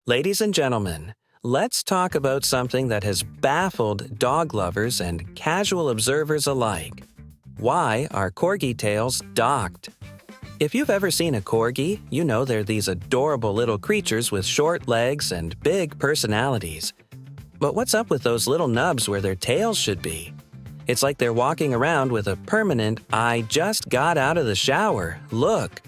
Ladies and gentlemen, let's talk about something that has baffled dog lovers and casual observers alike. Why are corgi tails docked? If you've ever seen a corgi, you know they're these adorable little creatures with short legs and big personalities. But what's up with those little nubs where their tails should be? It's like they're walking around with a permanent "I just got out of the shower" look.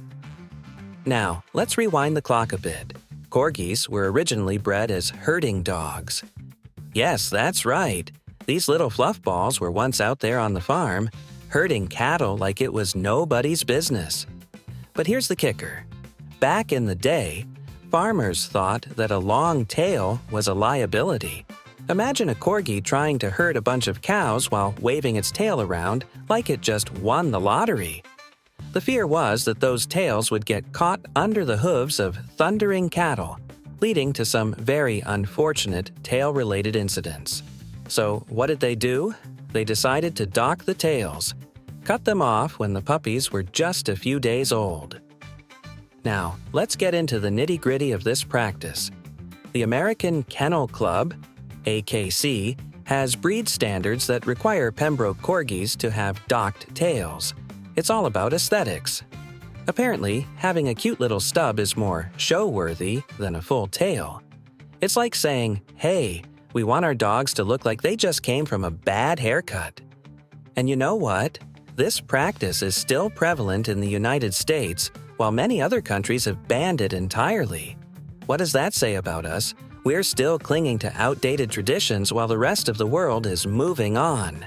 Now, let's rewind the clock a bit. Corgis were originally bred as herding dogs. Yes, that's right. These little fluff balls were once out there on the farm, herding cattle like it was nobody's business. But here's the kicker. Back in the day, farmers thought that a long tail was a liability. Imagine a corgi trying to herd a bunch of cows while waving its tail around like it just won the lottery. The fear was that those tails would get caught under the hooves of thundering cattle, leading to some very unfortunate tail-related incidents. So what did they do? They decided to dock the tails, cut them off when the puppies were just a few days old. Now, let's get into the nitty-gritty of this practice. The American Kennel Club, AKC, has breed standards that require Pembroke Corgis to have docked tails. It's all about aesthetics. Apparently, having a cute little stub is more show-worthy than a full tail. It's like saying, hey, we want our dogs to look like they just came from a bad haircut. And you know what? This practice is still prevalent in the United States, while many other countries have banned it entirely. What does that say about us? We're still clinging to outdated traditions while the rest of the world is moving on.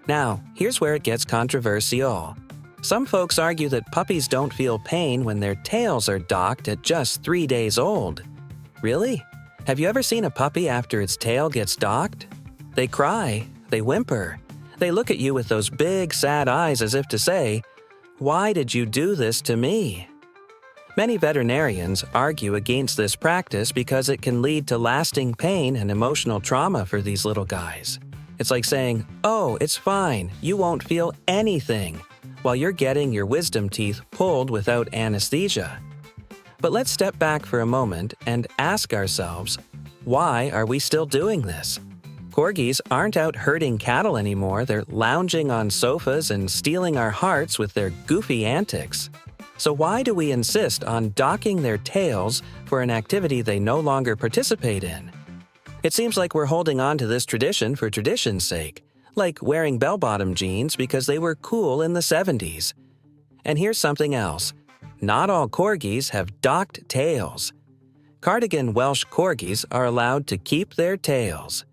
Now, here's where it gets controversial. Some folks argue that puppies don't feel pain when their tails are docked at just 3 days old. Really? Have you ever seen a puppy after its tail gets docked? They cry, they whimper, they look at you with those big sad eyes as if to say, "Why did you do this to me?" Many veterinarians argue against this practice because it can lead to lasting pain and emotional trauma for these little guys. It's like saying, "Oh, it's fine, you won't feel anything," while you're getting your wisdom teeth pulled without anesthesia. But let's step back for a moment and ask ourselves, why are we still doing this? Corgis aren't out herding cattle anymore, they're lounging on sofas and stealing our hearts with their goofy antics. So why do we insist on docking their tails for an activity they no longer participate in? It seems like we're holding on to this tradition for tradition's sake, like wearing bell-bottom jeans because they were cool in the 70s. And here's something else. Not all corgis have docked tails. Cardigan Welsh Corgis are allowed to keep their tails.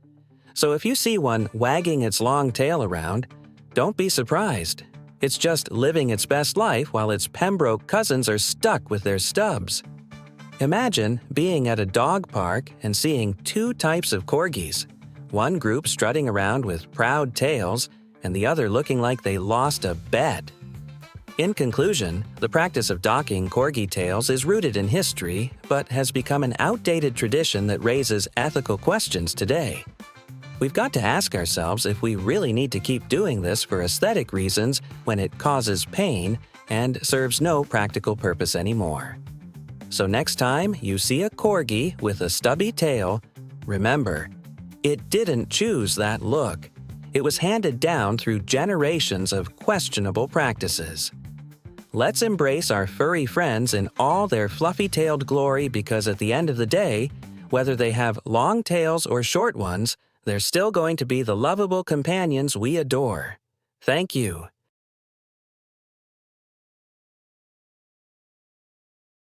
So if you see one wagging its long tail around, don't be surprised. It's just living its best life while its Pembroke cousins are stuck with their stubs. Imagine being at a dog park and seeing two types of corgis, one group strutting around with proud tails and the other looking like they lost a bet. In conclusion, the practice of docking corgi tails is rooted in history, but has become an outdated tradition that raises ethical questions today. We've got to ask ourselves if we really need to keep doing this for aesthetic reasons when it causes pain and serves no practical purpose anymore. So next time you see a corgi with a stubby tail, remember, it didn't choose that look. It was handed down through generations of questionable practices. Let's embrace our furry friends in all their fluffy-tailed glory because at the end of the day, whether they have long tails or short ones, they're still going to be the lovable companions we adore. Thank you.